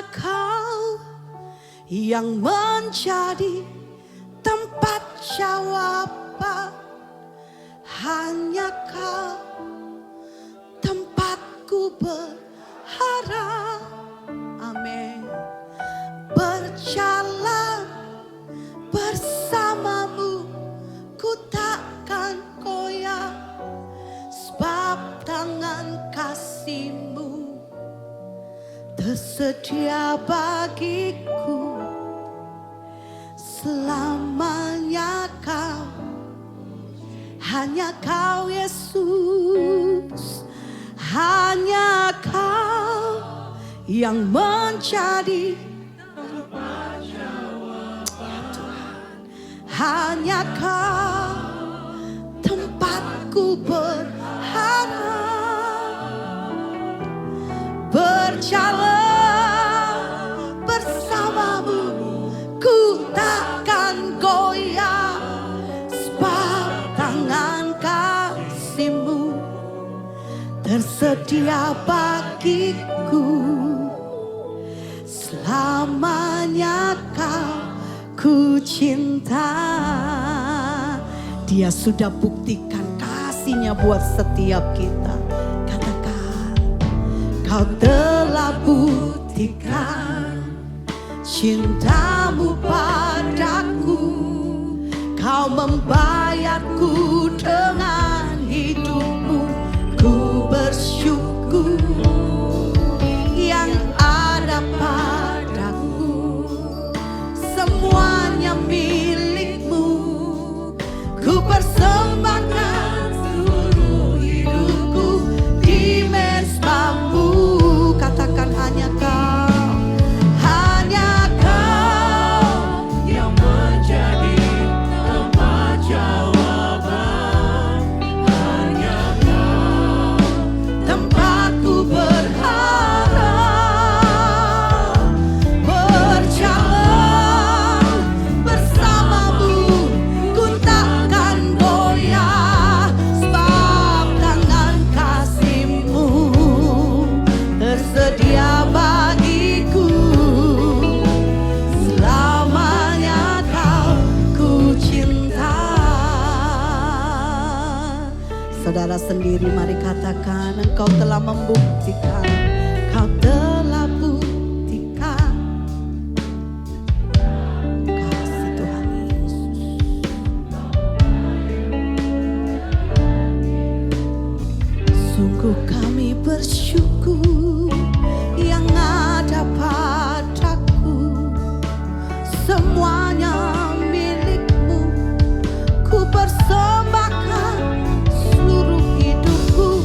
Kau yang menjadi tempat jawaban, hanya Kau tempatku berharap. Amin. Berjalan bersamamu ku takkan goyah, sebab tangan kasih-Mu tersedia bagiku. Selamanya Kau, hanya Kau Yesus, hanya Kau yang menjadi tempat jawaban, hanya Kau tempatku berharap. Berjalan bersamamu ku takkan goyah, sebab tangan kasih-Mu tersedia bagiku. Selamanya Kau ku cinta. Dia sudah buktikan kasih-Nya buat setiap kita. Katakan, Kau telah buktikan cinta-Mu padaku. Kau membayarku dengan hidup-Mu. Ku bersyukur yang ada padaku, semuanya milik-Mu. Ku persembahkan seluruh hidupku di mezbah-Mu. Katakan, hanya Kau, hanya Kau yang menjadi tempat jawaban, hanya Kau tempatku berharap. Berjalan bersama-Mu ku takkan goyah, sebab tangan kasih-Mu tersedia bagiku. Selamanya Kau ku cinta. Saudara sendiri mari katakan, Engkau telah membuktikan, Kau telah buktikan kasih Tuhan Yesus. Sungguh kami bersyukur yang ada padaku, semuanya milik-Mu. Ku persembahkan seluruh hidupku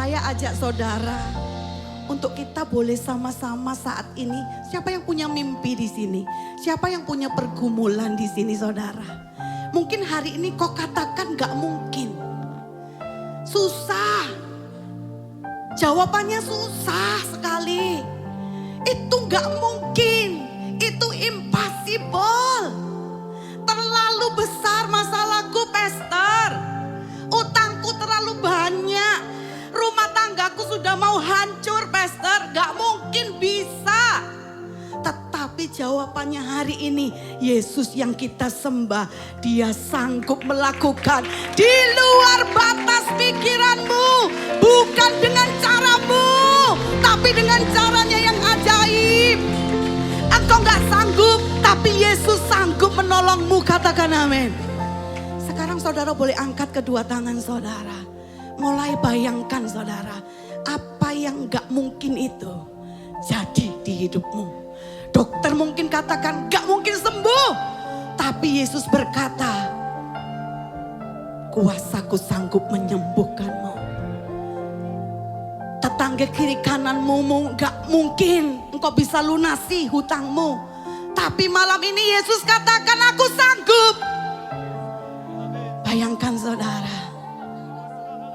Saya ajak saudara untuk kita boleh sama-sama saat ini. Siapa yang punya mimpi di sini? Siapa yang punya pergumulan di sini, saudara? Mungkin hari ini kau katakan gak mungkin. Susah. Jawabannya susah sekali. Itu gak mungkin. Itu impossible. Terlalu besar masalahku, pastor. Utangku terlalu banyak. Rumah tanggaku sudah mau hancur, pastor. Gak mungkin bisa. Tetapi jawabannya hari ini, Yesus yang kita sembah, Dia sanggup melakukan di luar batas pikiranmu. Bukan dengan caramu, tapi dengan caranya yang ajaib. Engkau gak sanggup, tapi Yesus sanggup menolongmu. Katakan amin. Sekarang saudara boleh angkat kedua tangan saudara. Mulai bayangkan saudara, apa yang gak mungkin itu jadi di hidupmu. Dokter mungkin katakan gak mungkin sembuh, tapi Yesus berkata, kuasaku sanggup menyembuhkanmu. Tetangga kiri kananmu gak mungkin engkau bisa lunasi hutangmu, tapi malam ini Yesus katakan aku sanggup. Bayangkan saudara,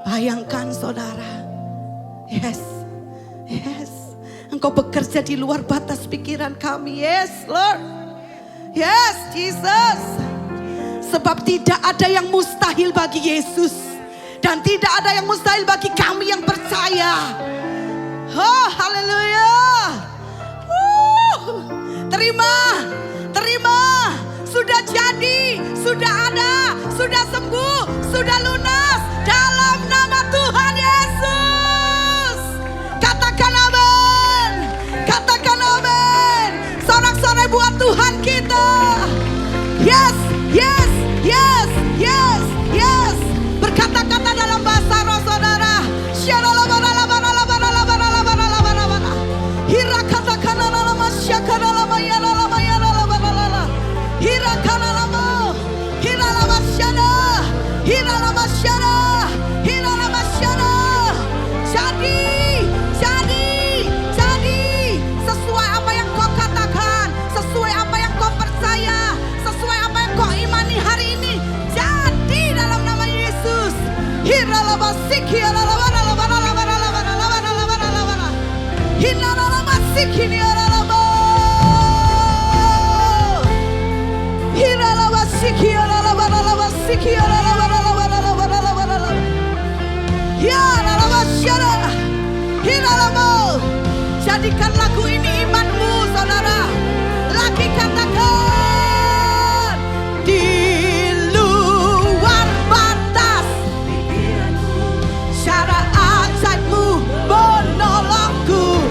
bayangkan saudara. Yes, yes. Engkau bekerja di luar batas pikiran kami. Yes Lord. Yes Jesus. Sebab tidak ada yang mustahil bagi Yesus. Dan tidak ada yang mustahil bagi kami yang percaya. Oh haleluya. Terima. Terima. Sudah jadi. Sudah ada. Sudah sembuh. Sudah lunas. Dalam nama Tuhan Yesus. Katakan amin. Katakan amin. Sorak-sorai buat Tuhan kita. Yes, yes, yes, yes, yes. Berkata-kata dalam bahasa roh saudara. Jadi sesuai apa yang kau katakan, sesuai apa yang kau percaya, sesuai apa yang kau imani hari ini, jadi dalam nama Yesus. Jadikan lagu ini imanmu saudara. Lagi katakan, di luar batas cara ajaibmu menolongku.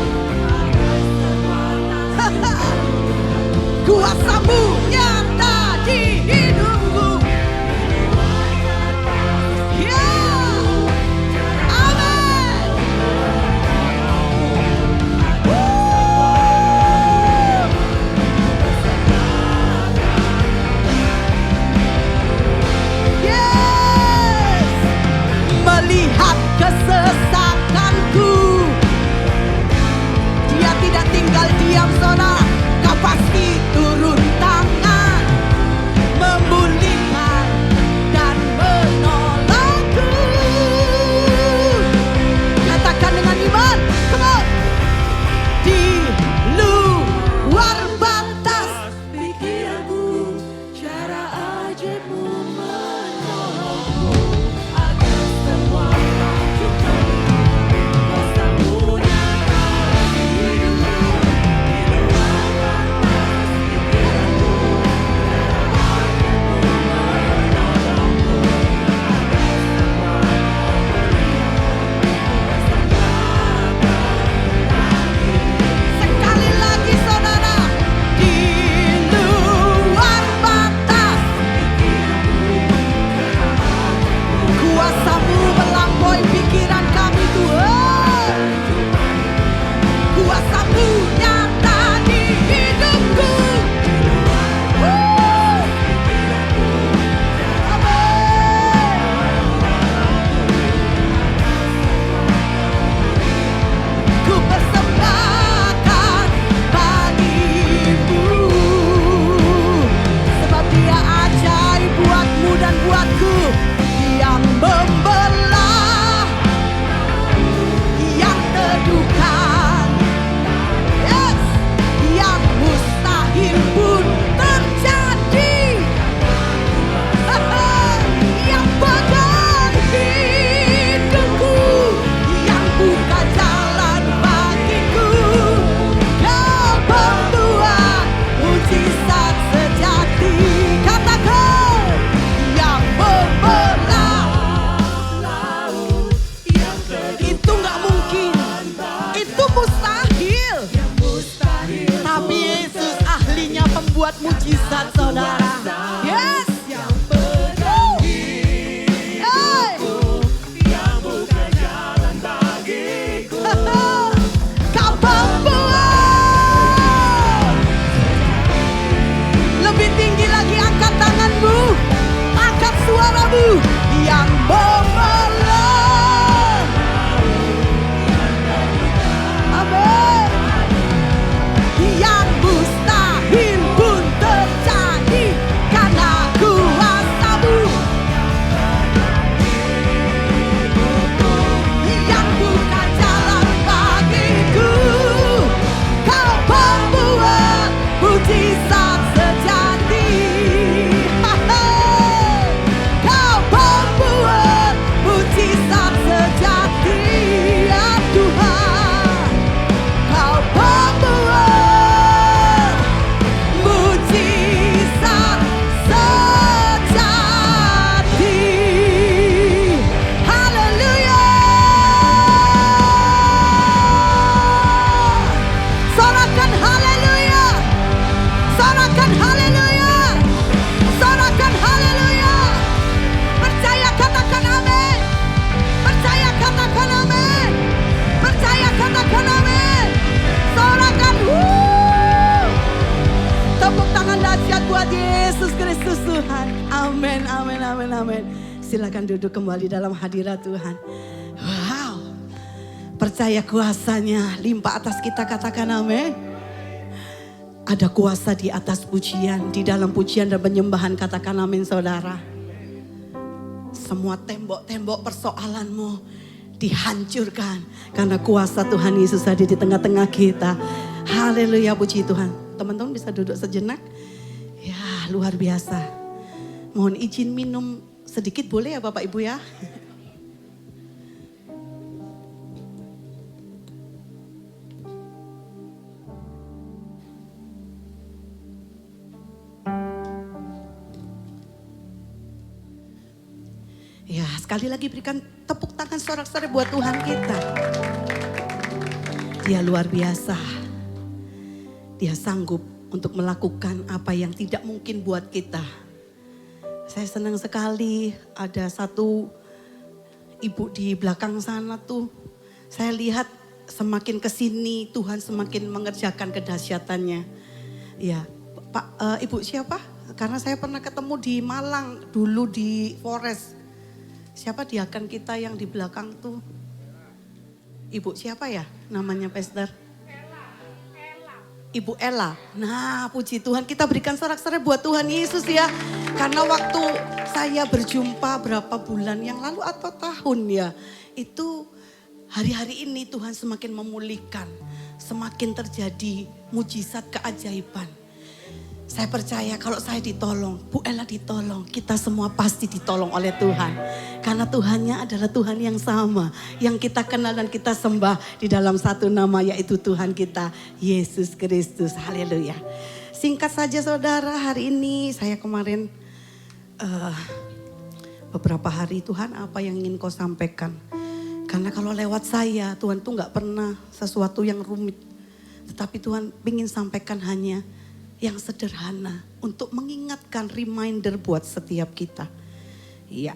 amin, amin. Silakan duduk kembali dalam hadirat Tuhan. Wow, percaya kuasanya limpah atas kita, katakan amin. Ada kuasa di atas pujian, di dalam pujian dan penyembahan, katakan amin saudara. Semua tembok-tembok persoalanmu dihancurkan karena kuasa Tuhan Yesus ada di tengah-tengah kita. Haleluya, puji Tuhan. Teman-teman bisa duduk sejenak. Ya, luar biasa. Mohon izin minum sedikit boleh ya Bapak Ibu ya? Ya, sekali lagi berikan tepuk tangan sorak-sorai buat Tuhan kita. Dia luar biasa. Dia sanggup untuk melakukan apa yang tidak mungkin buat kita. Saya senang sekali ada satu ibu di belakang sana tuh. Saya lihat semakin kesini Tuhan semakin mengerjakan kedahsyatannya. Ya, Pak, Ibu siapa? Karena saya pernah ketemu di Malang dulu di Forest. Siapa diakan kita yang di belakang tuh? Ibu siapa ya namanya Pastor? Ibu Ella. Nah, puji Tuhan, kita berikan sorak-sorai buat Tuhan Yesus ya. Karena waktu saya berjumpa berapa bulan yang lalu atau tahun ya, itu hari-hari ini Tuhan semakin memulihkan, semakin terjadi mujizat keajaiban. Saya percaya kalau saya ditolong, Bu Ella ditolong, kita semua pasti ditolong oleh Tuhan. Karena Tuhannya adalah Tuhan yang sama, yang kita kenal dan kita sembah di dalam satu nama, yaitu Tuhan kita, Yesus Kristus. Haleluya. Singkat saja saudara, hari ini saya kemarin beberapa hari, Tuhan apa yang ingin kau sampaikan. Karena kalau lewat saya, Tuhan tuh gak pernah sesuatu yang rumit. Tetapi Tuhan ingin sampaikan hanya yang sederhana untuk mengingatkan, reminder buat setiap kita. Iya,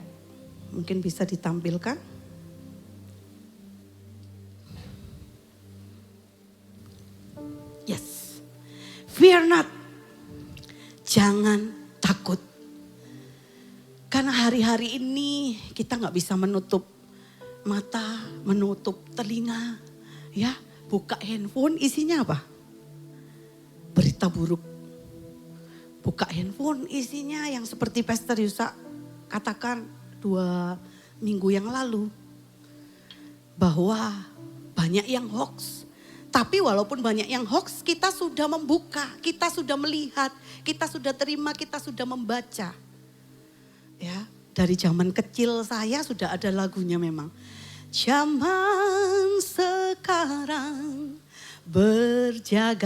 mungkin bisa ditampilkan. Yes, fear not, jangan takut. Karena hari-hari ini kita gak bisa menutup mata, menutup telinga. Ya, buka handphone isinya apa? Berita buruk. Buka handphone isinya yang seperti Pastor Yusa katakan 2 minggu yang lalu. Bahwa banyak yang hoax. Tapi walaupun banyak yang hoax, kita sudah membuka, kita sudah melihat, kita sudah terima, kita sudah membaca. Ya, dari zaman kecil saya sudah ada lagunya memang. Zaman sekarang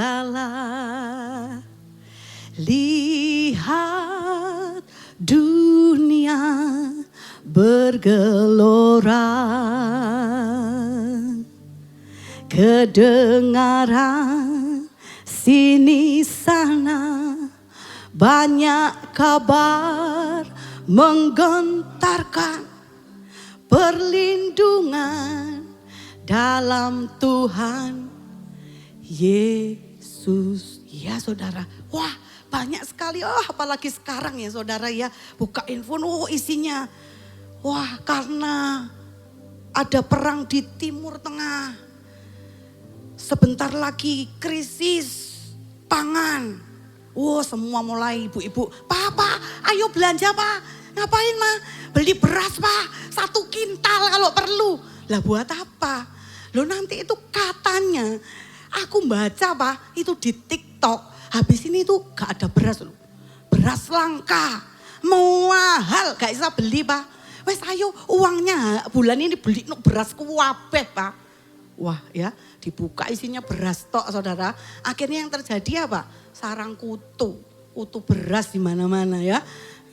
berjagalah. Lihat dunia bergelora, kedengaran sini sana, banyak kabar menggentarkan, perlindungan dalam Tuhan Yesus. Ya saudara, wah banyak sekali, apalagi sekarang ya saudara ya, buka handphone, isinya. Wah, karena ada perang di Timur Tengah. Sebentar lagi krisis pangan. Semua mulai ibu-ibu, Papa ayo belanja Pak. Ngapain Ma? Beli beras Pak, 1 kintal kalau perlu. Lah buat apa? Loh nanti itu katanya, aku baca Pak, itu di TikTok. Habis ini tuh gak ada beras loh. Beras langka, mahal, gak bisa beli Pak. Wes ayo uangnya bulan ini beli beras kuwabeh Pak. Wah ya, dibuka isinya beras tok saudara. Akhirnya yang terjadi apa? Sarang kutu beras di mana-mana ya.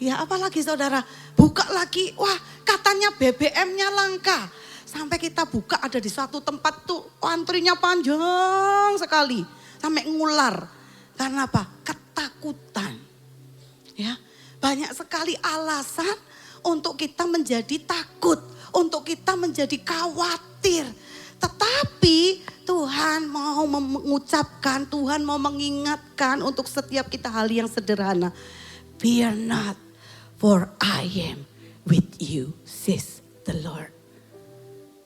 Ya apalagi saudara, buka lagi, wah katanya BBM-nya langka. Sampai kita buka ada di suatu tempat tuh antrinya panjang sekali. Sampai ngular. Karena apa? Ketakutan. Ya, banyak sekali alasan untuk kita menjadi takut, untuk kita menjadi khawatir. Tetapi Tuhan mau mengucapkan, Tuhan mau mengingatkan untuk setiap kita hal yang sederhana. Fear not, For I am with you, says the Lord.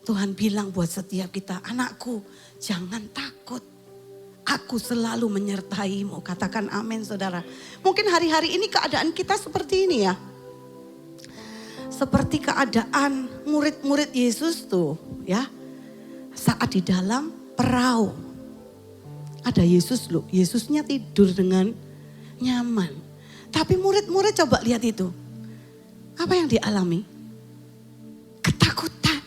Tuhan bilang buat setiap kita, anakku jangan takut. Aku selalu menyertaimu. Katakan amin saudara. Mungkin hari-hari ini keadaan kita seperti ini ya. Seperti keadaan murid-murid Yesus tuh ya. Saat di dalam perahu. Ada Yesus loh. Yesusnya tidur dengan nyaman. Tapi murid-murid coba lihat itu. Apa yang dialami? Ketakutan.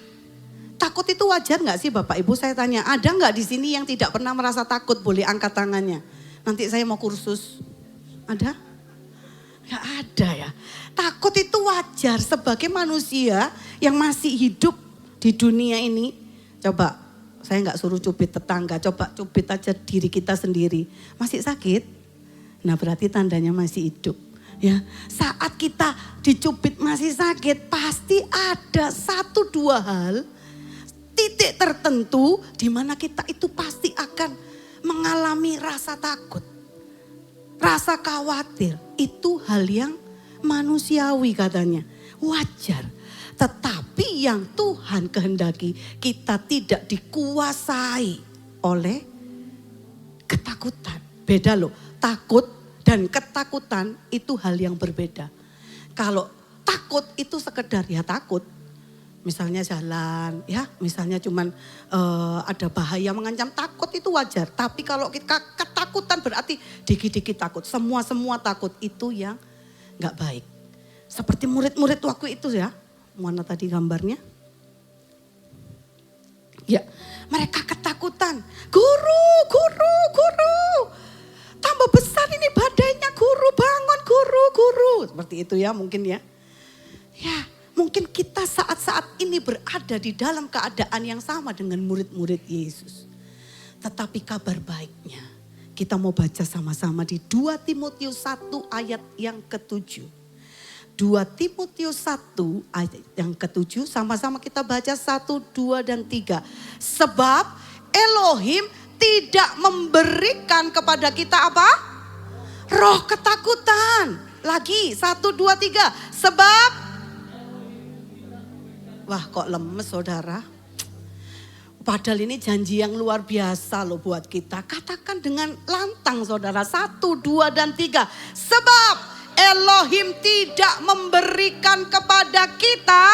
Takut itu wajar gak sih Bapak Ibu? Saya tanya, ada gak di sini yang tidak pernah merasa takut? Boleh angkat tangannya. Nanti saya mau kursus. Ada? Gak ada ya. Takut itu wajar sebagai manusia yang masih hidup di dunia ini. Coba, saya gak suruh cubit tetangga. Coba cubit aja diri kita sendiri. Masih sakit? Nah berarti tandanya masih hidup. Ya, saat kita dicubit masih sakit, pasti ada 1-2 hal, titik tertentu di mana kita itu pasti akan mengalami rasa takut, rasa khawatir. Itu hal yang manusiawi katanya, wajar. Tetapi yang Tuhan kehendaki, kita tidak dikuasai oleh ketakutan. Beda loh, takut dan ketakutan itu hal yang berbeda. Kalau takut itu sekedar ya takut. Misalnya jalan ya, misalnya cuman ada bahaya mengancam, takut itu wajar. Tapi kalau kita ketakutan berarti dikit-dikit takut. Semua takut, itu yang gak baik. Seperti murid-murid waktu itu ya. Mana tadi gambarnya? Ya, mereka ketakutan. Guru. Tambah besar ini badainya, guru, bangun guru. Seperti itu ya mungkin ya. Ya, mungkin kita saat-saat ini berada di dalam keadaan yang sama dengan murid-murid Yesus. Tetapi kabar baiknya, kita mau baca sama-sama di 2 Timotius 1 ayat yang ke-7. 2 Timotius 1 ayat yang ke-7, sama-sama kita baca 1, 2, dan 3. Sebab Elohim tidak memberikan kepada kita apa? Roh ketakutan. Lagi 1, 2, 3. Sebab, wah kok lemes saudara. Padahal ini janji yang luar biasa loh buat kita. Katakan dengan lantang saudara. 1, 2, dan 3. Sebab Elohim tidak memberikan kepada kita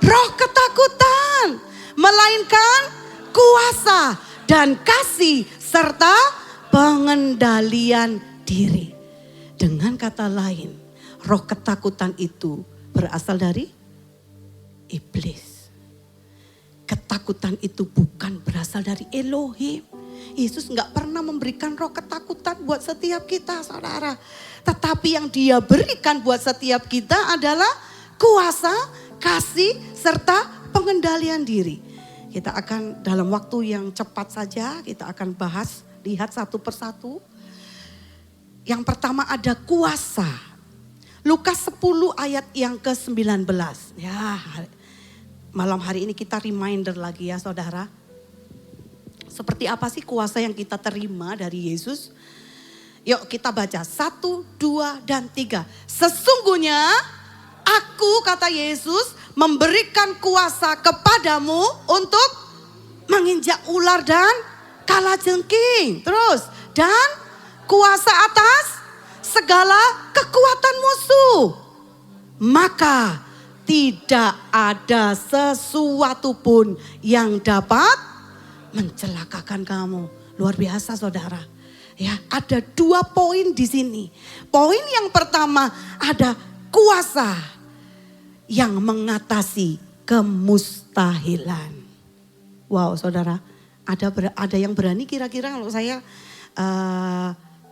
roh ketakutan. Melainkan kuasa dan kasih serta pengendalian diri. Dengan kata lain, roh ketakutan itu berasal dari iblis. Ketakutan itu bukan berasal dari Elohim. Yesus gak pernah memberikan roh ketakutan buat setiap kita saudara. Tetapi yang dia berikan buat setiap kita adalah kuasa, kasih, serta pengendalian diri. Kita akan dalam waktu yang cepat saja kita akan bahas, lihat satu persatu. Yang pertama ada kuasa. Lukas 10 ayat yang ke-19. Ya, malam hari ini kita reminder lagi ya saudara. Seperti apa sih kuasa yang kita terima dari Yesus? Yuk kita baca 1, 2, dan 3. Sesungguhnya aku, kata Yesus, memberikan kuasa kepadamu untuk menginjak ular dan kalajengking. Terus, dan kuasa atas segala kekuatan musuh. Maka tidak ada sesuatu pun yang dapat mencelakakan kamu. Luar biasa saudara. Ya, ada 2 poin di sini. Poin yang pertama ada kuasa yang mengatasi kemustahilan. Wow saudara, ada yang berani kira-kira kalau saya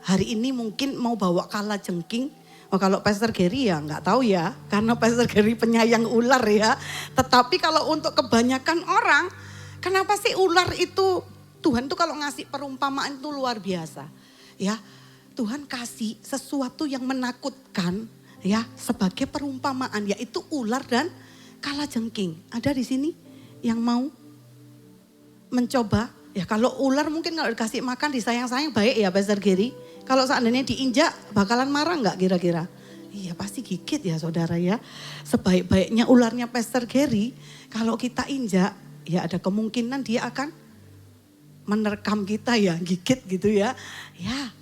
hari ini mungkin mau bawa kalajengking. Oh, kalau Pastor Gary ya nggak tahu ya, karena Pastor Gary penyayang ular ya. Tetapi kalau untuk kebanyakan orang, kenapa sih ular itu, Tuhan tuh kalau ngasih perumpamaan itu luar biasa. Ya, Tuhan kasih sesuatu yang menakutkan ya sebagai perumpamaan, yaitu ular dan kalajengking. Ada di sini yang mau mencoba? Ya kalau ular mungkin kalau dikasih makan disayang-sayang baik ya Pastor Gary. Kalau seandainya diinjak bakalan marah nggak kira-kira? Iya pasti menggigit ya saudara ya. Sebaik-baiknya ularnya Pastor Gary, kalau kita injak ya ada kemungkinan dia akan menerkam kita ya, gigit gitu ya. Ya.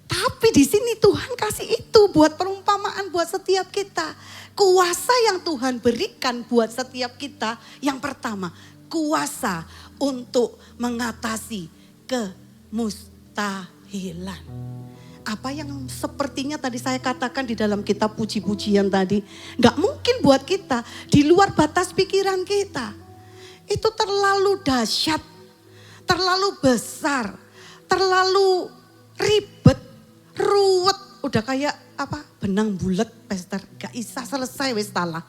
Tapi di sini Tuhan kasih itu buat perumpamaan buat setiap kita. Kuasa yang Tuhan berikan buat setiap kita, yang pertama, kuasa untuk mengatasi kemustahilan. Apa yang sepertinya tadi saya katakan di dalam kitab puji-pujian tadi, gak mungkin buat kita, di luar batas pikiran kita. Itu terlalu dahsyat, terlalu besar, terlalu ribet, ruwet, udah kayak benang bulat Pastor, gak bisa selesai wis talah.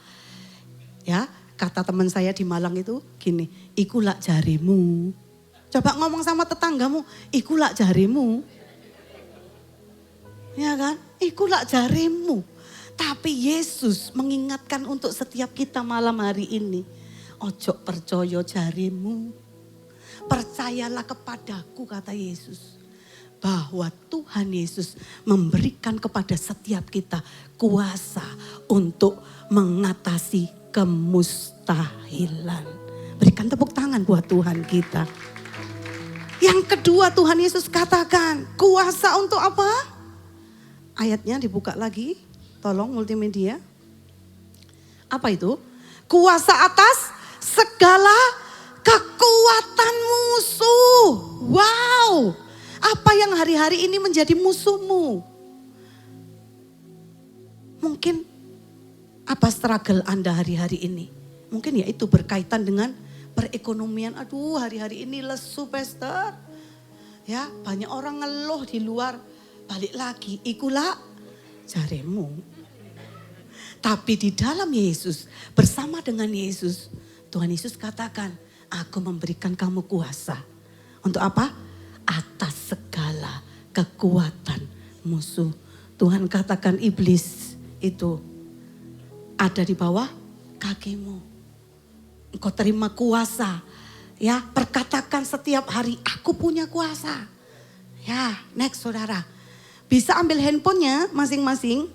Ya, kata teman saya di Malang itu gini, iku lak jarimu. Coba ngomong sama tetanggamu, iku lak jarimu. Ya kan, iku lak jarimu. Tapi Yesus mengingatkan untuk setiap kita malam hari ini, ojo percaya jarimu, percayalah kepadaku kata Yesus. Bahwa Tuhan Yesus memberikan kepada setiap kita kuasa untuk mengatasi kemustahilan. Berikan tepuk tangan buat Tuhan kita. Yang kedua Tuhan Yesus katakan, kuasa untuk apa? Ayatnya dibuka lagi, tolong multimedia. Apa itu? Kuasa atas segala kekuatan musuh. Wow! Apa yang hari-hari ini menjadi musuhmu? Mungkin apa struggle Anda hari-hari ini? Mungkin ya itu berkaitan dengan perekonomian. Aduh, hari-hari ini lesu Pastor. Ya, banyak orang ngeluh di luar. Balik lagi, ikulah jarimu. Tapi di dalam Yesus, bersama dengan Yesus, Tuhan Yesus katakan, aku memberikan kamu kuasa. Untuk apa? Atas segala kekuatan musuh. Tuhan katakan iblis itu ada di bawah kakimu. Engkau terima kuasa. Ya, perkatakan setiap hari, aku punya kuasa. Ya, next saudara. Bisa ambil handphonenya masing-masing.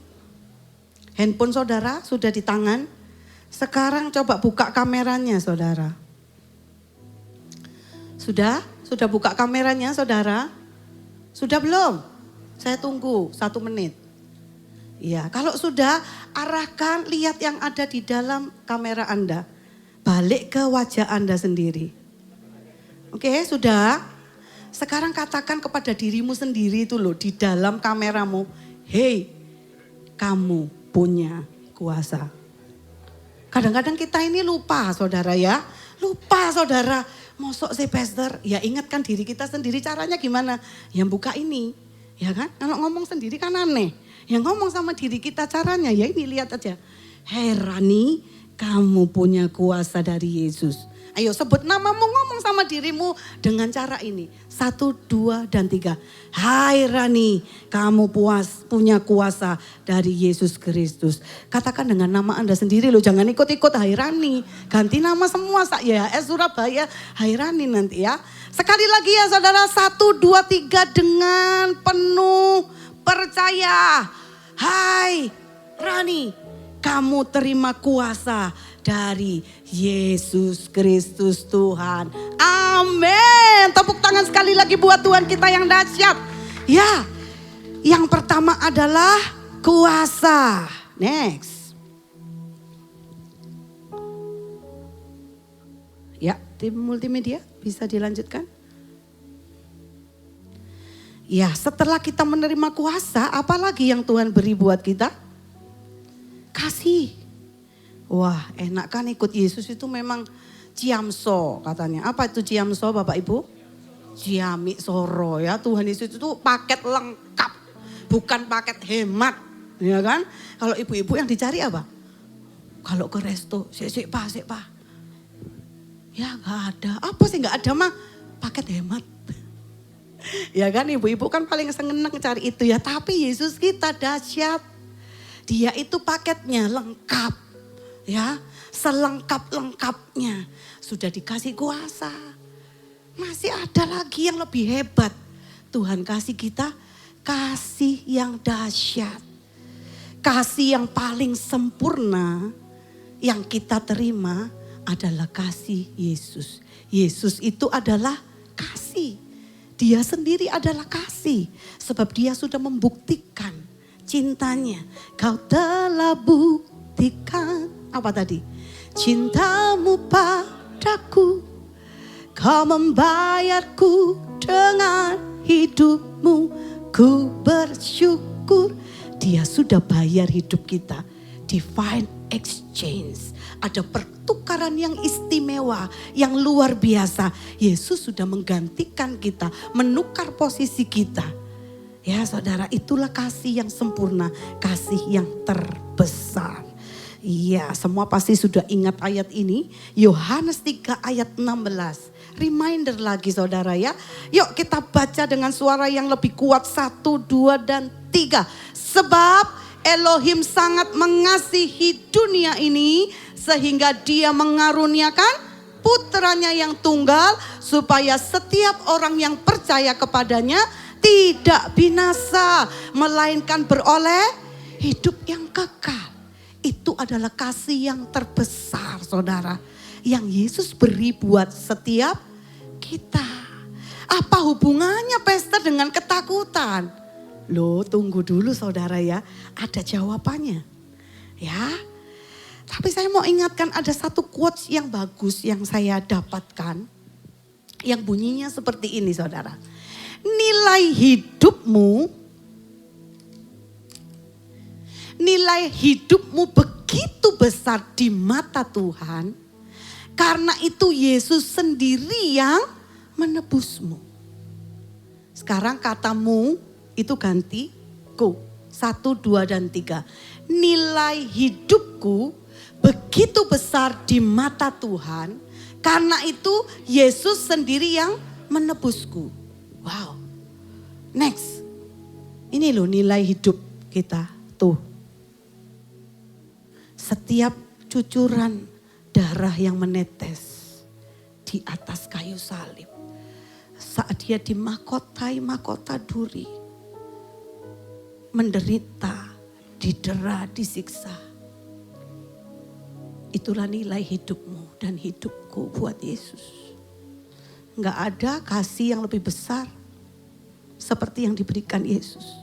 Handphone saudara sudah di tangan. Sekarang coba buka kameranya saudara. Sudah? Sudah buka kameranya saudara? Sudah belum? Saya tunggu 1 menit. Ya, kalau sudah arahkan lihat yang ada di dalam kamera Anda. Balik ke wajah Anda sendiri. Oke, sudah? Sekarang katakan kepada dirimu sendiri itu loh di dalam kameramu. Hei, kamu punya kuasa. Kadang-kadang kita ini lupa saudara ya. Lupa saudara. Mosok sih Pastor, ya ingatkan diri kita sendiri caranya gimana. Yang buka ini, ya kan? Kalau ngomong sendiri kan aneh. Yang ngomong sama diri kita caranya, ya ini lihat aja. Hei Rani, kamu punya kuasa dari Yesus. Ayo sebut namamu, ngomong sama dirimu dengan cara ini. 1, 2, dan 3. Hai Rani, kamu punya kuasa dari Yesus Kristus. Katakan dengan nama Anda sendiri loh, jangan ikut-ikut Hai Rani. Ganti nama semua ya, Surabaya Hai Rani nanti ya. Sekali lagi ya saudara, 1, 2, 3 dengan penuh percaya. Hai Rani, kamu terima kuasa dari Yesus Kristus Tuhan. Amin. Tepuk tangan sekali lagi buat Tuhan kita yang dahsyat. Ya, yang pertama adalah kuasa. Next. Ya, tim multimedia bisa dilanjutkan. Ya, setelah kita menerima kuasa, apalagi yang Tuhan beri buat kita? Kasih. Wah, enak kan ikut Yesus itu memang ciamso katanya. Apa itu ciamso Bapak Ibu? Ciamik soro ya. Tuhan Yesus itu paket lengkap. Bukan paket hemat. Ya kan? Kalau ibu-ibu yang dicari apa? Kalau ke resto, sik pak. Ya gak ada. Apa sih gak ada mah? Paket hemat. Ya kan ibu-ibu kan paling seneng cari itu ya. Tapi Yesus kita dahsyat. Dia itu paketnya lengkap. Ya, selengkap-lengkapnya sudah dikasih kuasa. Masih ada lagi yang lebih hebat. Tuhan kasih kita kasih yang dahsyat. kasih yang paling sempurna yang kita terima adalah kasih Yesus. Yesus itu adalah kasih. Dia sendiri adalah kasih. Sebab dia sudah membuktikan cintanya. Kau telah buktikan. Apa tadi? Cintamu padaku. Kau membayarku dengan hidupmu. Ku bersyukur. Dia sudah bayar hidup kita. Divine exchange. Ada pertukaran yang istimewa, yang luar biasa. Yesus sudah menggantikan kita, menukar posisi kita. Ya saudara, itulah kasih yang sempurna, kasih yang terbesar. Iya, semua pasti sudah ingat ayat ini. Yohanes 3 ayat 16. Reminder lagi saudara ya. Yuk kita baca dengan suara yang lebih kuat. 1, 2, dan 3. Sebab Elohim sangat mengasihi dunia ini sehingga dia mengaruniakan putranya yang tunggal supaya setiap orang yang percaya kepadanya tidak binasa melainkan beroleh hidup yang kekal. Itu adalah kasih yang terbesar saudara, yang Yesus beri buat setiap kita. Apa hubungannya pesta dengan ketakutan? Loh, tunggu dulu saudara ya, ada jawabannya. Ya, tapi saya mau ingatkan ada satu quotes yang bagus yang saya dapatkan. Yang bunyinya seperti ini saudara. Nilai hidupmu begitu besar di mata Tuhan. Karena itu Yesus sendiri yang menebusmu. Sekarang katamu itu ganti ku. 1, 2, dan 3. Nilai hidupku begitu besar di mata Tuhan. Karena itu Yesus sendiri yang menebusku. Wow. Next. Ini loh nilai hidup kita. Tuh. Setiap cucuran darah yang menetes di atas kayu salib. Saat dia dimahkotai mahkota duri. Menderita, didera, disiksa. Itulah nilai hidupmu dan hidupku buat Yesus. Enggak ada kasih yang lebih besar seperti yang diberikan Yesus.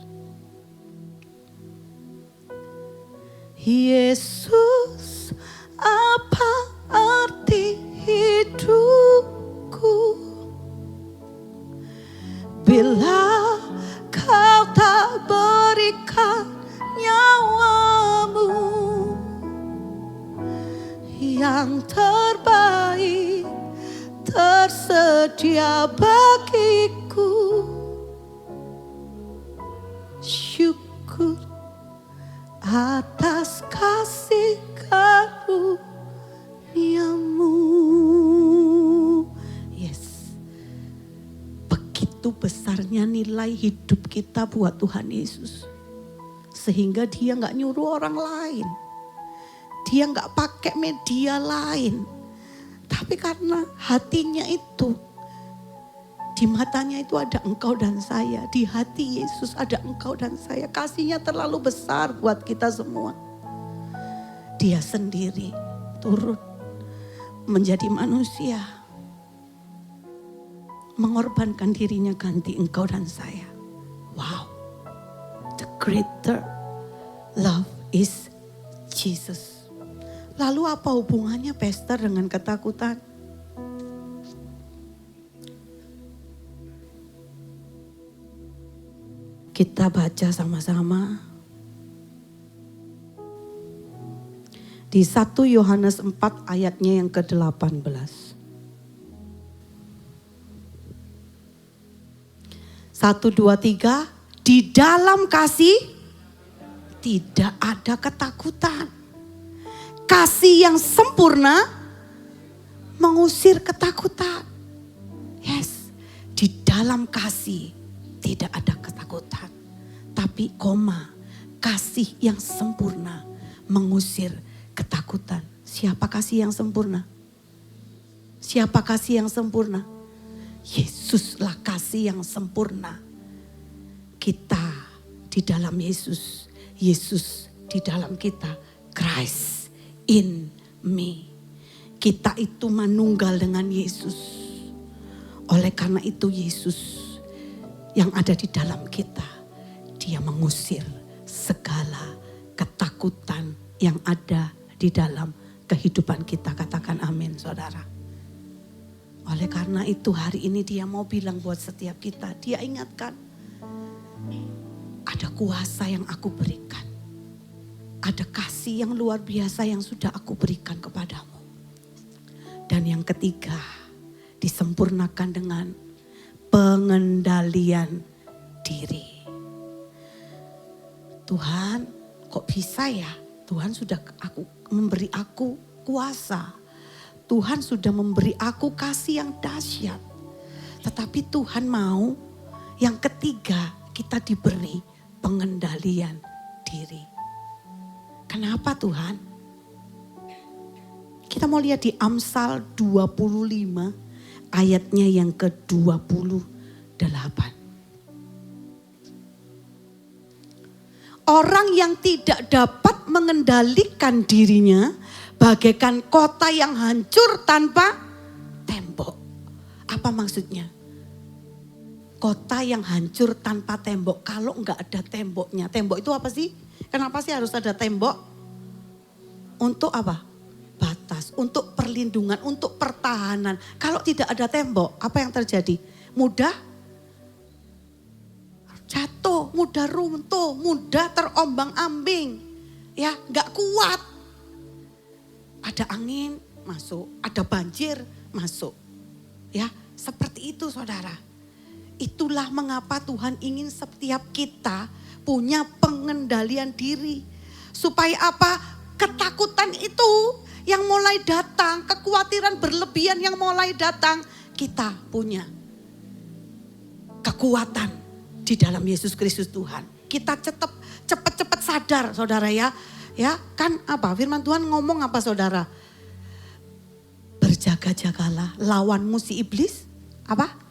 Yesus, apa arti hidupku bila kau tak berikan nyawamu yang terbaik tersedia bagiku. Syukur atas kasih karuniamu. Yes. Begitu besarnya nilai hidup kita buat Tuhan Yesus. Sehingga dia gak nyuruh orang lain. Dia gak pakai media lain. Tapi karena hatinya itu. Di matanya itu ada engkau dan saya. Di hati Yesus ada engkau dan saya. Kasihnya terlalu besar buat kita semua. Dia sendiri turut menjadi manusia. Mengorbankan dirinya ganti engkau dan saya. Wow. The greater love is Jesus. Lalu apa hubungannya Pastor dengan ketakutan? Kita baca sama-sama. Di 1 Yohanes 4 ayatnya yang ke-18. 1, 2, 3. Di dalam kasih tidak ada ketakutan. Kasih yang sempurna mengusir ketakutan. Yes, di dalam kasih tidak ada ketakutan. Tapi kasih yang sempurna mengusir ketakutan. Siapa kasih yang sempurna? Siapa kasih yang sempurna? Yesuslah kasih yang sempurna. Kita di dalam Yesus, Yesus di di dalam kita. Christ in me. Kita itu manunggal dengan Yesus. Oleh karena itu Yesus yang ada di dalam kita, dia mengusir segala ketakutan yang ada di dalam kehidupan kita. Katakan amin saudara. Oleh karena itu hari ini dia mau bilang buat setiap kita, dia ingatkan, ada kuasa yang aku berikan. Ada kasih yang luar biasa yang sudah aku berikan kepadamu. Dan yang ketiga, disempurnakan dengan pengendalian diri. Tuhan, kok bisa ya? Tuhan sudah memberi aku kuasa. Tuhan sudah memberi aku kasih yang dahsyat. Tetapi Tuhan mau yang ketiga, kita diberi pengendalian diri. Kenapa Tuhan? Kita mau lihat di Amsal 25 ayatnya yang ke-28. Orang yang tidak dapat mengendalikan dirinya bagaikan kota yang hancur tanpa tembok. Apa maksudnya? Kota yang hancur tanpa tembok. Kalau enggak ada temboknya. Tembok itu apa sih? Kenapa sih harus ada tembok? Untuk apa? Batas, untuk perlindungan, untuk pertahanan. Kalau tidak ada tembok, apa yang terjadi? Mudah jatuh, mudah runtuh, mudah terombang-ambing. Ya, enggak kuat. Ada angin masuk, ada banjir masuk. Ya, seperti itu saudara. Itulah mengapa Tuhan ingin setiap kita punya pengendalian diri. Supaya apa? Ketakutan itu yang mulai datang, kekhawatiran berlebihan yang mulai datang, kita punya kekuatan di dalam Yesus Kristus Tuhan. Kita cepat-cepat sadar saudara ya. Ya kan apa? Firman Tuhan ngomong apa saudara? Berjaga-jagalah, lawanmu si iblis. Apa?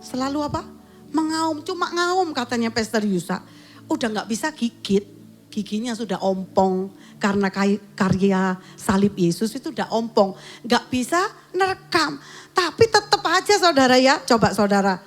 Selalu apa? Mengaum, cuma ngaum katanya Pastor Yusa. Udah gak bisa gigit, giginya sudah ompong. Karena karya salib Yesus itu udah ompong. Gak bisa nerekam. Tapi tetap aja saudara ya, coba saudara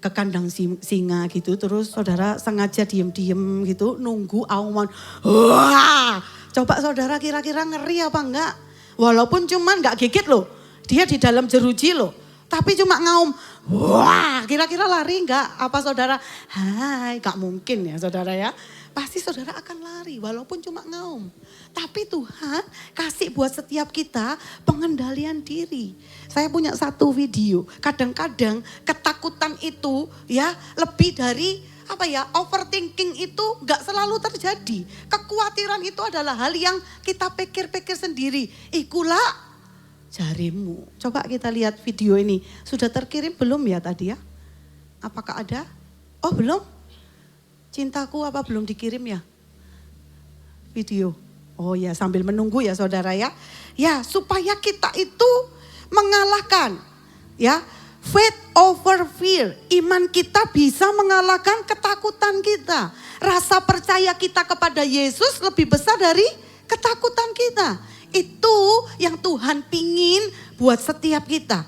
ke kandang singa gitu. Terus saudara sengaja diem-diem gitu, nunggu auman. Wah, coba saudara kira-kira ngeri apa enggak? Walaupun cuman gak gigit loh, dia di dalam jeruji loh. Tapi cuma ngaum, wah kira-kira lari enggak? Apa saudara? Hai, gak mungkin ya saudara ya. Pasti saudara akan lari walaupun cuma ngaum. Tapi Tuhan kasih buat setiap kita pengendalian diri. Saya punya satu video. Kadang-kadang ketakutan itu ya lebih dari overthinking itu gak selalu terjadi. Kekhawatiran itu adalah hal yang kita pikir-pikir sendiri. Ikulah jarimu. Coba kita lihat video ini. Sudah terkirim belum ya tadi ya? Apakah ada? Oh belum? Cintaku apa belum dikirim ya? Video. Oh ya sambil menunggu ya saudara ya. Ya supaya kita itu mengalahkan ya. Faith over fear. Iman kita bisa mengalahkan ketakutan kita. Rasa percaya kita kepada Yesus lebih besar dari ketakutan kita. Itu yang Tuhan pingin buat setiap kita.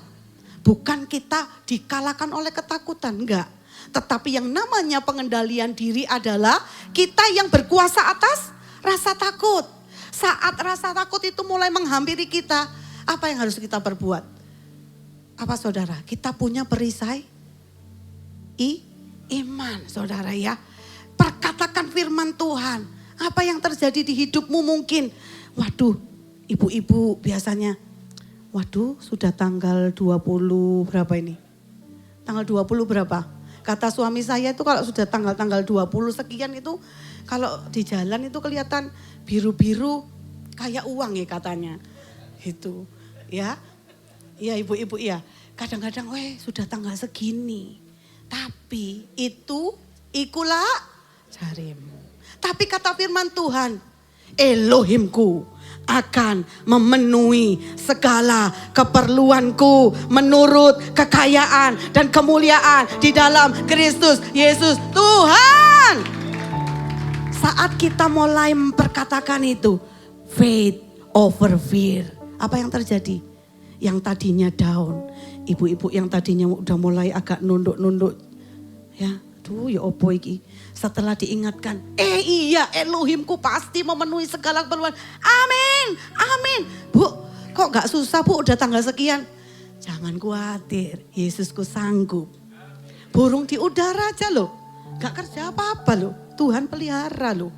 Bukan kita dikalahkan oleh ketakutan, enggak. Tetapi yang namanya pengendalian diri adalah kita yang berkuasa atas rasa takut. Saat rasa takut itu mulai menghampiri kita, apa yang harus kita perbuat? Apa saudara? Kita punya perisai iman saudara ya. Perkatakan firman Tuhan. Apa yang terjadi di hidupmu mungkin? Waduh, ibu-ibu biasanya, waduh sudah tanggal 20 berapa ini? Tanggal 20 berapa? Kata suami saya itu kalau sudah tanggal 20 sekian itu kalau di jalan itu kelihatan biru-biru kayak uang ya katanya. Itu ya. Iya ibu-ibu ya. Kadang-kadang sudah tanggal segini. Tapi itu ikulah jarimu. Tapi kata firman Tuhan, Elohimku akan memenuhi segala keperluanku menurut kekayaan dan kemuliaan di dalam Kristus Yesus Tuhan. Saat kita mulai memperkatakan itu, faith over fear. Apa yang terjadi? Yang tadinya down, ibu-ibu yang tadinya udah mulai agak nunduk-nunduk. Ya, aduh ya opo iki. Setelah diingatkan, iya Elohimku pasti memenuhi segala keperluan. Amin, amin. Bu, kok gak susah bu, udah tanggal sekian. Jangan khawatir, Yesusku sanggup. Burung di udara aja loh, gak kerja apa-apa loh. Tuhan pelihara loh.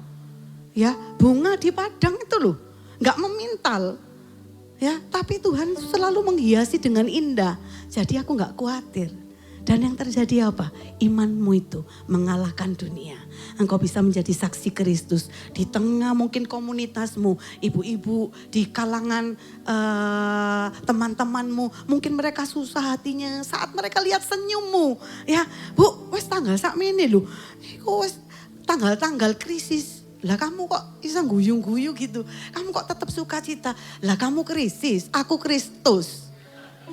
Ya, bunga di padang itu loh, gak memintal. Ya, tapi Tuhan selalu menghiasi dengan indah. Jadi aku gak khawatir. Dan yang terjadi apa? Imanmu itu mengalahkan dunia. Engkau bisa menjadi saksi Kristus di tengah mungkin komunitasmu, ibu-ibu di kalangan teman-temanmu. Mungkin mereka susah hatinya saat mereka lihat senyummu. Ya, Bu, wes tanggal sakmene lho. Iku wes tanggal-tanggal krisis. Lah kamu kok bisa guyu-guyu gitu? Kamu kok tetap sukacita? Lah kamu krisis, aku Kristus.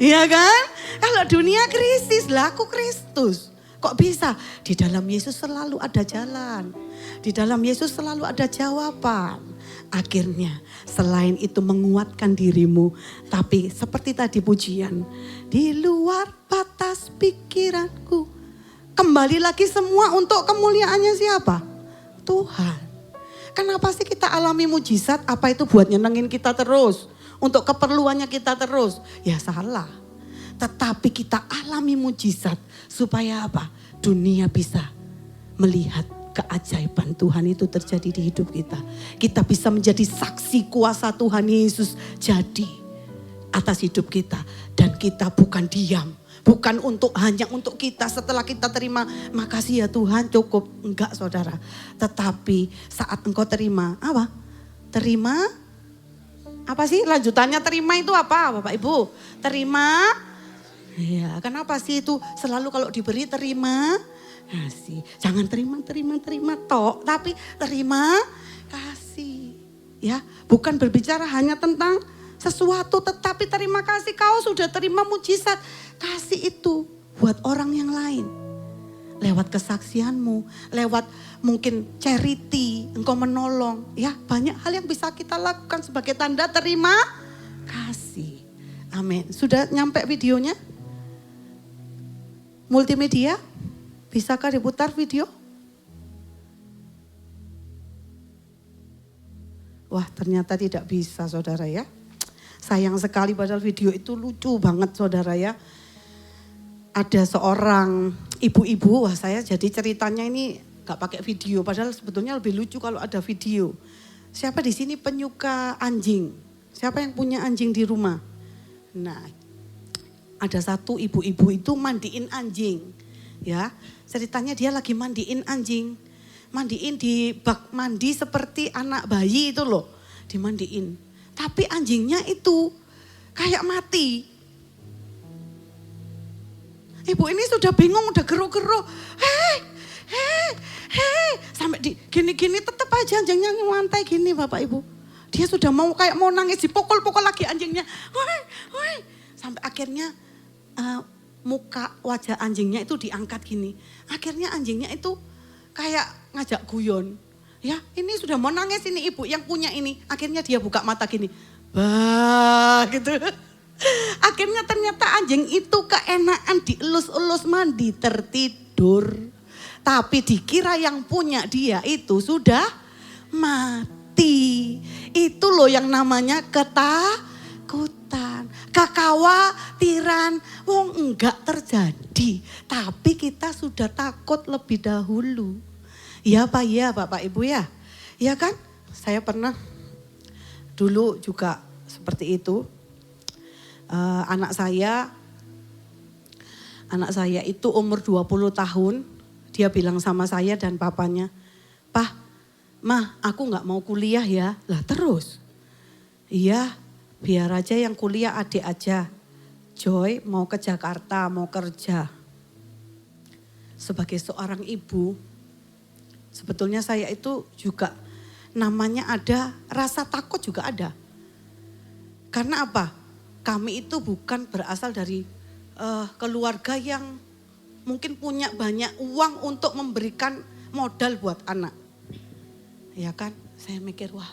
Iya kan? Kalau dunia krisis, lah aku Kristus. Kok bisa? Di dalam Yesus selalu ada jalan. Di dalam Yesus selalu ada jawaban. Akhirnya selain itu menguatkan dirimu. Tapi seperti tadi pujian. Di luar batas pikiranku. Kembali lagi semua untuk kemuliaannya siapa? Tuhan. Kenapa sih kita alami mujizat? Apa itu buat nyenengin kita terus? Untuk keperluannya kita terus. Ya salah. Tetapi kita alami mujizat. Supaya apa? Dunia bisa melihat keajaiban Tuhan itu terjadi di hidup kita. Kita bisa menjadi saksi kuasa Tuhan Yesus jadi atas hidup kita. Dan kita bukan diam. Bukan hanya untuk kita setelah kita terima. Makasih ya Tuhan cukup. Enggak saudara. Tetapi saat engkau terima. Apa? Terima. Apa sih lanjutannya terima itu apa Bapak Ibu? Terima. Ya, kenapa sih itu selalu kalau diberi terima kasih. Jangan terima tok, tapi terima kasih. Ya, bukan berbicara hanya tentang sesuatu tetapi terima kasih kau sudah terima mujizat. Kasih itu buat orang yang lain. Lewat kesaksianmu, lewat mungkin charity, engkau menolong. Ya, banyak hal yang bisa kita lakukan sebagai tanda terima kasih. Amin. Sudah nyampe videonya? Multimedia? Bisakah diputar video? Wah, ternyata tidak bisa saudara ya. Sayang sekali padahal video itu lucu banget saudara ya. Ada seorang ibu-ibu, wah saya jadi ceritanya ini gak pakai video. Padahal sebetulnya lebih lucu kalau ada video. Siapa di sini penyuka anjing? Siapa yang punya anjing di rumah? Nah, ada satu ibu-ibu itu mandiin anjing. Ya, ceritanya dia lagi mandiin anjing. Mandiin di bak mandi seperti anak bayi itu loh. Dimandiin. Tapi anjingnya itu kayak mati. Ibu ini sudah bingung, udah geruk-geruk. Hei. Sampai gini-gini tetap aja anjingnya ngelantai gini Bapak Ibu. Dia sudah mau nangis, dipukul-pukul lagi anjingnya. Woi. Sampai akhirnya muka wajah anjingnya itu diangkat gini. Akhirnya anjingnya itu kayak ngajak guyon. Ya ini sudah mau nangis ini ibu yang punya ini. Akhirnya dia buka mata gini. Bah gitu. Akhirnya ternyata anjing itu keenakan dielus-elus mandi tertidur. Tapi dikira yang punya dia itu sudah mati. Itu loh yang namanya ketakutan. Kekhawatiran. Wong enggak terjadi. Tapi kita sudah takut lebih dahulu. Ya Pak ya Bapak Ibu ya. Ya kan saya pernah dulu juga seperti itu. Anak saya itu umur 20 tahun, dia bilang sama saya dan papanya, "Pah, Mah, aku gak mau kuliah ya." Lah terus? Iya, biar aja yang kuliah adik aja. Joy mau ke Jakarta, mau kerja. Sebagai seorang ibu, sebetulnya saya itu juga namanya ada, rasa takut juga ada. Karena apa? Kami itu bukan berasal dari keluarga yang mungkin punya banyak uang untuk memberikan modal buat anak. Ya kan, saya mikir wah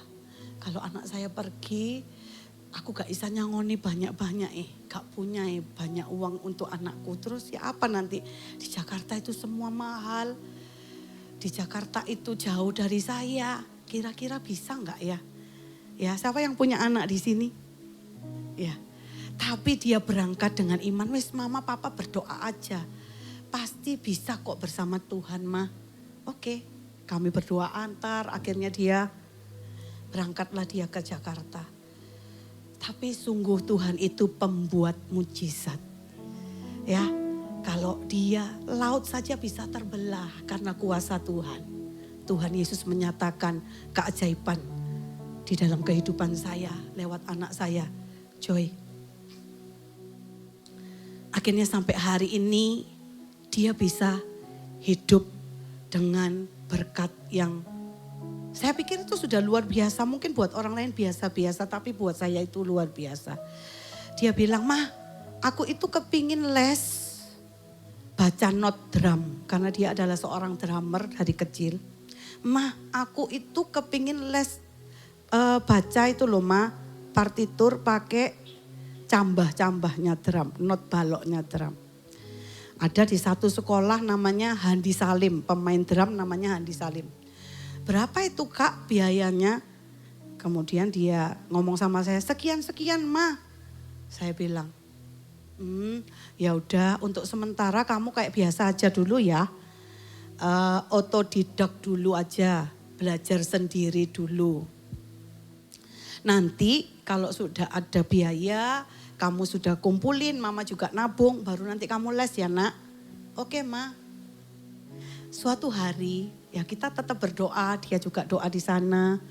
kalau anak saya pergi, aku gak bisa nyangoni banyak-banyak gak punya banyak uang untuk anakku. Terus ya apa nanti, di Jakarta itu semua mahal, di Jakarta itu jauh dari saya, kira-kira bisa gak ya? Ya siapa yang punya anak di sini? Ya, tapi dia berangkat dengan iman, wis mama papa berdoa aja. Pasti bisa kok bersama Tuhan mah. Oke, kami berdoa antar, akhirnya berangkatlah dia ke Jakarta. Tapi sungguh Tuhan itu pembuat mujizat. Ya, kalau dia laut saja bisa terbelah karena kuasa Tuhan. Tuhan Yesus menyatakan keajaiban di dalam kehidupan saya lewat anak saya, Joy. Akhirnya sampai hari ini dia bisa hidup dengan berkat yang saya pikir itu sudah luar biasa. Mungkin buat orang lain biasa-biasa, tapi buat saya itu luar biasa. Dia bilang, "Mah, aku itu kepingin les baca not drum." Karena dia adalah seorang drummer dari kecil. "Mah, aku itu kepingin les baca itu loh mah, partitur pakai cambah-cambahnya drum, not baloknya drum." Ada di satu sekolah namanya Handi Salim, pemain drum namanya Handi Salim. "Berapa itu Kak biayanya?" Kemudian dia ngomong sama saya, "Sekian-sekian mah." Saya bilang, ya udah untuk sementara kamu kayak biasa aja dulu ya. Otodidak dulu aja, belajar sendiri dulu. Nanti kalau sudah ada biaya, kamu sudah kumpulin, mama juga nabung, baru nanti kamu les ya nak. Oke ma. Suatu hari ya kita tetap berdoa, dia juga doa di sana.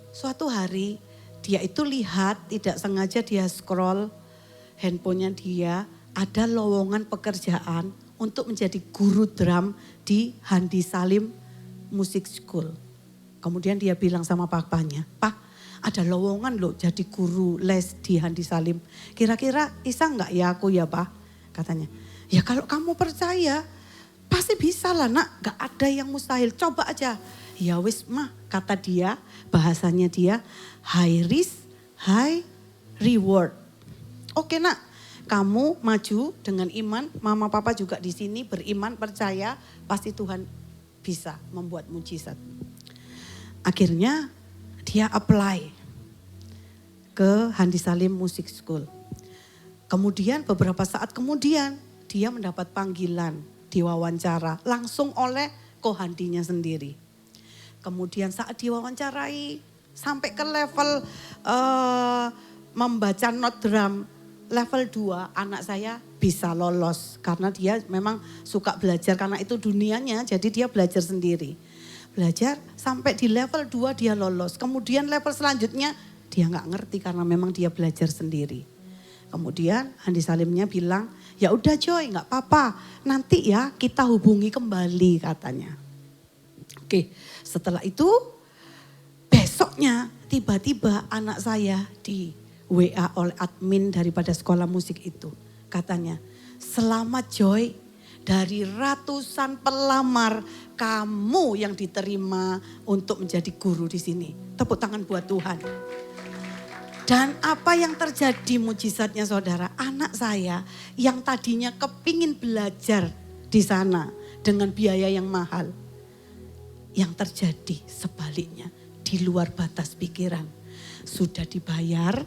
Suatu hari dia itu lihat, tidak sengaja dia scroll handphonenya dia, ada lowongan pekerjaan untuk menjadi guru drum di Handi Salim Music School. Kemudian dia bilang sama papanya, "Pak, ada lowongan loh jadi guru les di Handi Salim. Kira-kira bisa enggak ya aku ya Pak?" Katanya. "Ya kalau kamu percaya pasti bisa lah nak, gak ada yang mustahil, coba aja." "Ya wis mah," kata dia, bahasanya dia high risk, high reward. "Oke nak, kamu maju dengan iman, mama papa juga di sini beriman, percaya, pasti Tuhan bisa membuat mujizat." Akhirnya dia apply ke Handi Salim Music School. Kemudian beberapa saat kemudian dia mendapat panggilan diwawancara langsung oleh Kohandinya sendiri. Kemudian saat diwawancarai sampai ke level membaca not drum level 2, anak saya bisa lolos karena dia memang suka belajar karena itu dunianya, jadi dia belajar sendiri. Belajar sampai di level 2 dia lolos. Kemudian level selanjutnya dia nggak ngerti karena memang dia belajar sendiri. Kemudian Handi Salimnya bilang, "Ya udah Joy, nggak apa-apa. Nanti ya kita hubungi kembali," katanya. Oke, setelah itu besoknya tiba-tiba anak saya di WA oleh admin daripada sekolah musik itu. Katanya, "Selamat Joy, dari ratusan pelamar kamu yang diterima untuk menjadi guru di sini." Tepuk tangan buat Tuhan. Dan apa yang terjadi mujizatnya saudara, anak saya yang tadinya kepingin belajar di sana dengan biaya yang mahal. Yang terjadi sebaliknya, di luar batas pikiran. Sudah dibayar,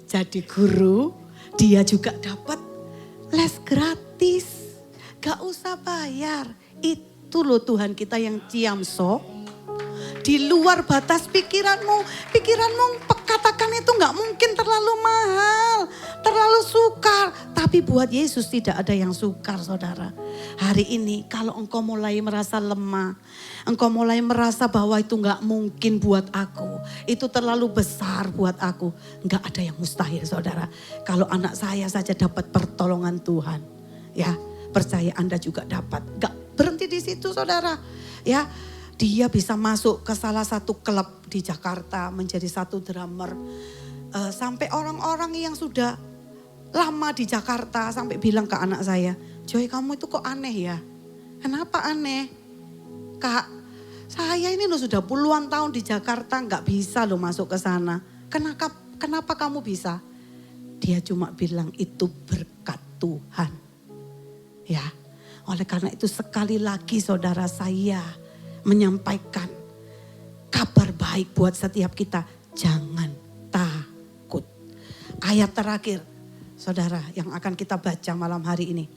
jadi guru, dia juga dapat les gratis. Gak usah bayar, itu loh Tuhan kita yang ciamso. Di luar batas pikiranmu katakan itu gak mungkin terlalu mahal, terlalu sukar. Tapi buat Yesus tidak ada yang sukar saudara. Hari ini kalau engkau mulai merasa lemah, engkau mulai merasa bahwa itu gak mungkin buat aku, itu terlalu besar buat aku, gak ada yang mustahil saudara. Kalau anak saya saja dapat pertolongan Tuhan, ya percaya Anda juga dapat. Gak berhenti di situ saudara, ya. Dia bisa masuk ke salah satu klub di Jakarta menjadi satu drummer. Sampai orang-orang yang sudah lama di Jakarta sampai bilang ke anak saya, "Joy kamu itu kok aneh ya?" "Kenapa aneh?" "Kak, Saya ini loh sudah puluhan tahun di Jakarta nggak bisa loh masuk ke sana. Kenapa kamu bisa? Dia cuma bilang itu berkat Tuhan. Ya, oleh karena itu sekali lagi saudara saya menyampaikan kabar baik buat setiap kita. Jangan takut. Ayat terakhir saudara yang akan kita baca malam hari ini.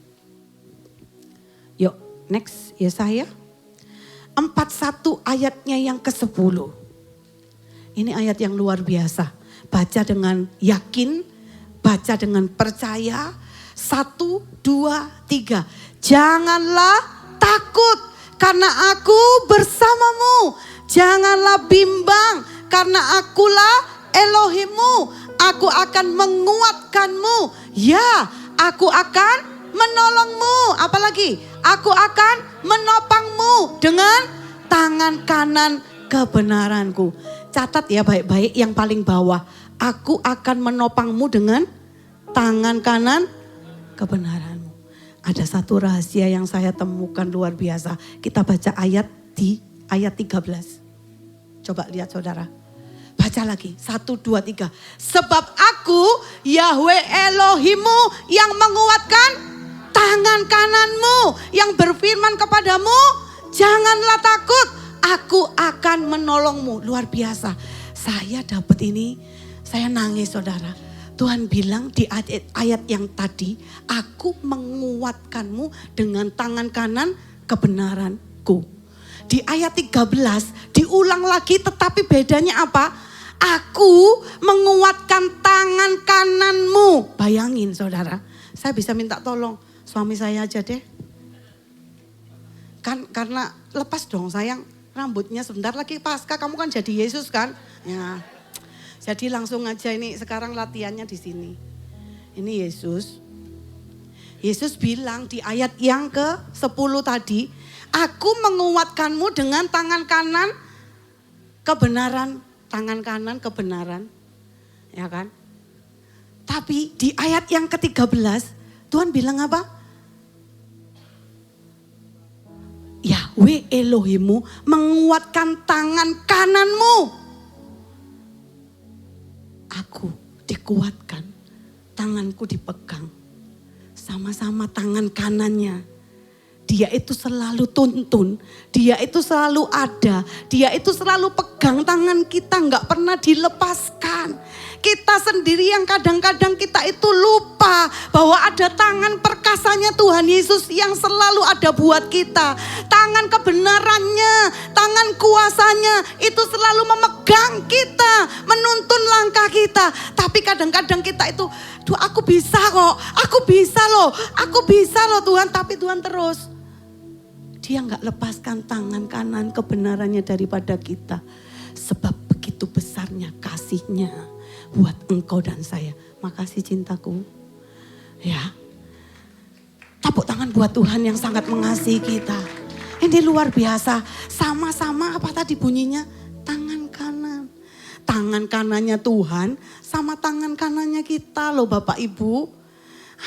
Yuk next Yesaya 41 ayatnya yang ke-10. Ini ayat yang luar biasa. Baca dengan yakin, baca dengan percaya. 1, 2, 3. Janganlah takut karena aku bersamamu. Janganlah bimbang karena akulah Elohimmu. Aku akan menguatkanmu. Ya, aku akan menolongmu. Apalagi? Aku akan menopangmu dengan tangan kanan kebenaranku. Catat ya baik-baik yang paling bawah. Aku akan menopangmu dengan tangan kanan kebenaranmu. Ada satu rahasia yang saya temukan luar biasa. Kita baca ayat 13. Coba lihat saudara. Baca lagi, 1, 2, 3. Sebab aku Yahweh Elohimmu yang menguatkan tangan kananmu. Yang berfirman kepadamu, janganlah takut, aku akan menolongmu. Luar biasa, saya dapat ini, saya nangis saudara. Tuhan bilang di ayat yang tadi, aku menguatkanmu dengan tangan kanan kebenaranku. Di ayat 13 diulang lagi tetapi bedanya apa? Aku menguatkan tangan kananmu. Bayangin saudara, saya bisa minta tolong suami saya aja deh. Karena lepas dong sayang, rambutnya sebentar lagi Paskah, kamu kan jadi Yesus kan? Ya. Jadi langsung aja ini sekarang latihannya di sini. Ini Yesus. Yesus bilang di ayat yang ke-10 tadi, aku menguatkanmu dengan tangan kanan kebenaran, tangan kanan kebenaran. Ya kan? Tapi di ayat yang ke-13 Tuhan bilang apa? Yahweh Elohimmu menguatkan tangan kananmu. Aku dikuatkan, tanganku dipegang. Sama-sama tangan kanannya. Dia itu selalu tuntun, dia itu selalu ada, dia itu selalu pegang tangan kita, gak pernah dilepaskan. Kita sendiri yang kadang-kadang kita itu lupa bahwa ada tangan perkasanya Tuhan Yesus yang selalu ada buat kita. Tangan kebenarannya, tangan kuasanya itu selalu memegang kita, menuntun langkah kita. Tapi kadang-kadang kita itu, duh aku bisa kok, aku bisa loh Tuhan. Tapi Tuhan terus. Dia gak lepaskan tangan kanan kebenarannya daripada kita. Sebab begitu besarnya kasihnya buat engkau dan saya. Makasih cintaku. Ya. Tepuk tangan buat Tuhan yang sangat mengasihi kita. Ini luar biasa. Sama-sama apa tadi bunyinya? Tangan kanan. Tangan kanannya Tuhan sama tangan kanannya kita loh Bapak Ibu.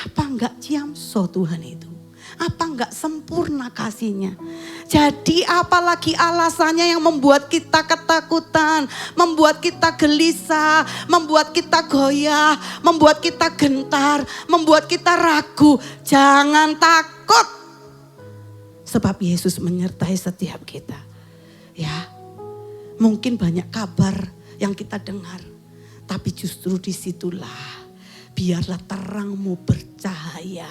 Apa enggak ciamso Tuhan itu? Apa enggak sempurna kasihnya? Jadi apalagi alasannya yang membuat kita ketakutan, membuat kita gelisah, membuat kita goyah, membuat kita gentar, membuat kita ragu. Jangan takut. Sebab Yesus menyertai setiap kita. Ya, mungkin banyak kabar yang kita dengar. Tapi justru disitulah biarlah terangmu bercahaya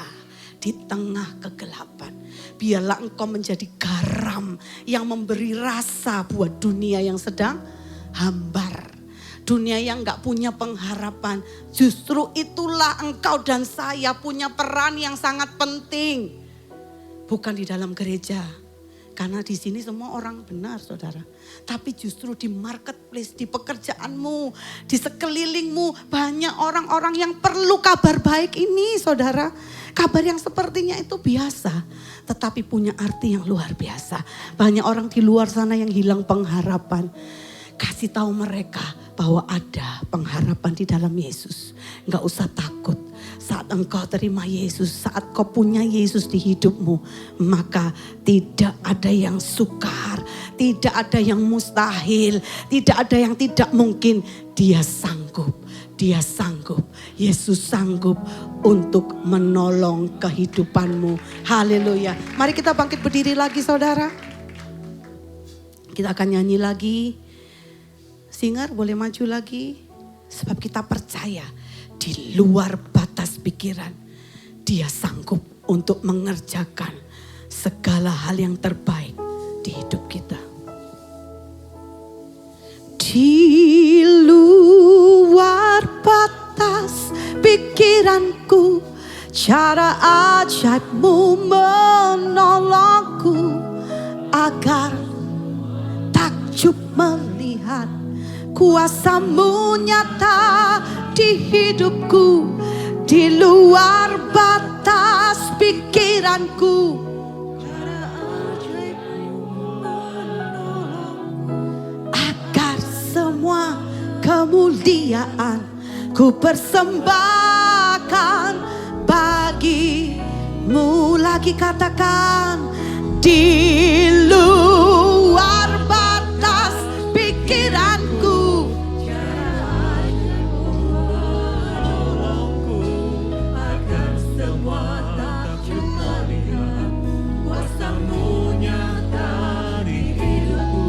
di tengah kegelapan. Biarlah engkau menjadi garam yang memberi rasa buat dunia yang sedang hambar. Dunia yang gak punya pengharapan. Justru itulah engkau dan saya punya peran yang sangat penting. Bukan di dalam gereja. Karena di sini semua orang benar saudara. Tapi justru di marketplace, di pekerjaanmu, di sekelilingmu banyak orang-orang yang perlu kabar baik ini saudara. Kabar yang sepertinya itu biasa, tetapi punya arti yang luar biasa. Banyak orang di luar sana yang hilang pengharapan. Kasih tahu mereka bahwa ada pengharapan di dalam Yesus. Enggak usah takut. Saat engkau terima Yesus, saat kau punya Yesus di hidupmu, maka tidak ada yang sukar, Tidak ada yang mustahil, tidak ada yang tidak mungkin. Dia sanggup, dia sanggup. Yesus sanggup untuk menolong kehidupanmu. Haleluya. Mari kita bangkit berdiri lagi saudara. Kita akan nyanyi lagi. Singer boleh maju lagi. Sebab kita percaya di luar batas pikiran. Dia sanggup untuk mengerjakan segala hal yang terbaik di hidup kita. Di luar batas pikiranku, cara ajaibmu menolongku, agar takjub melihat kuasamu nyata di hidupku. Di luar batas pikiranku, semua kemuliaan ku persembahkan bagimu. Lagi katakan, di luar batas pikiranku, agar semua takjub melihat kuasamu nyata di hidupku.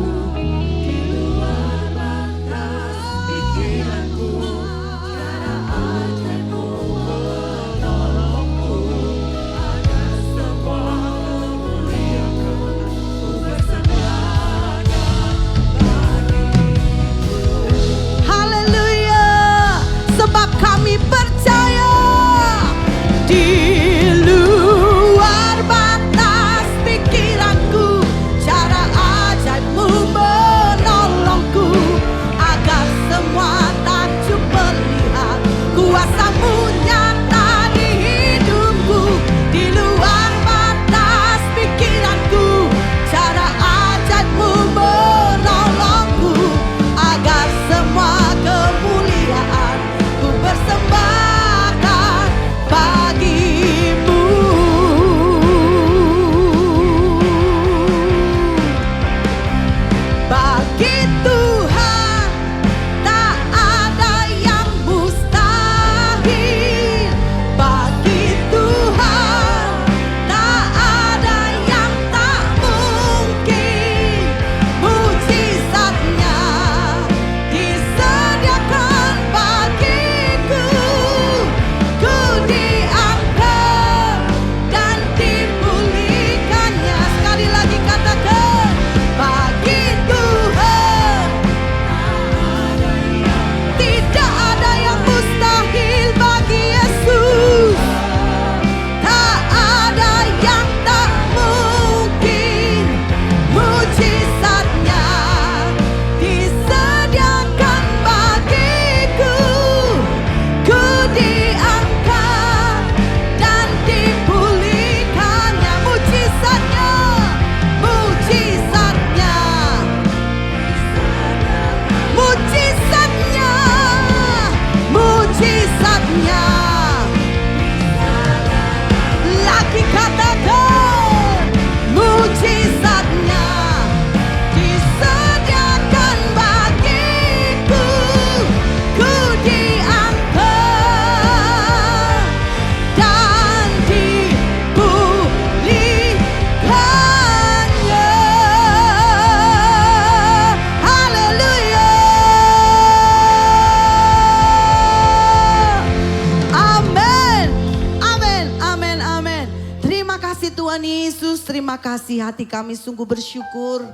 Terima kasih, hati kami sungguh bersyukur.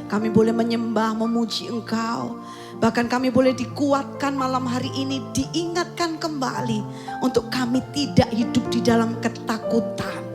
Kami boleh menyembah, memuji Engkau. Bahkan kami boleh dikuatkan malam hari ini, diingatkan kembali untuk kami tidak hidup di dalam ketakutan.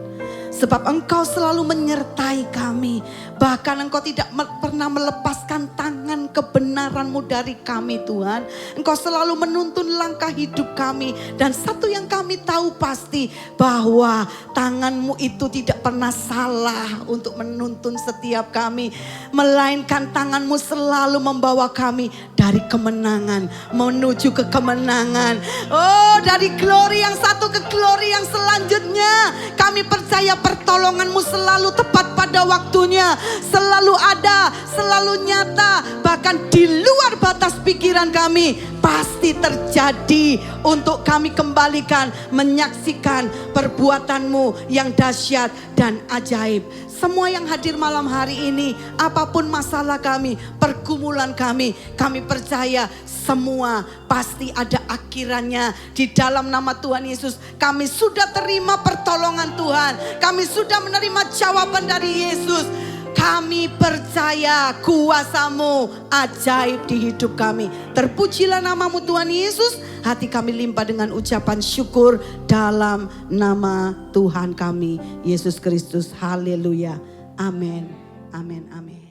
Sebab Engkau selalu menyertai kami. Bahkan Engkau tidak pernah melepaskan tangan kebenaran-Mu dari kami Tuhan. Engkau selalu menuntun langkah hidup kami. Dan satu yang kami tahu pasti, bahwa tangan-Mu itu tidak pernah salah untuk menuntun setiap kami. Melainkan tangan-Mu selalu membawa kami dari kemenangan menuju ke kemenangan. Oh, dari glory yang satu ke glory yang selanjutnya. Kami percaya Supaya pertolonganmu selalu tepat pada waktunya, selalu ada, selalu nyata, bahkan di luar batas pikiran kami pasti terjadi untuk kami kembalikan, menyaksikan perbuatanmu yang dahsyat dan ajaib. Semua yang hadir malam hari ini, apapun masalah kami, pergumulan kami percaya semua pasti ada akhirannya. Di dalam nama Tuhan Yesus, kami sudah terima pertolongan Tuhan. Kami sudah menerima jawaban dari Yesus. Kami percaya kuasa-Mu ajaib di hidup kami. Terpujilah nama-Mu Tuhan Yesus. Hati kami limpah dengan ucapan syukur dalam nama Tuhan kami, Yesus Kristus. Haleluya. Amin. Amin. Amin.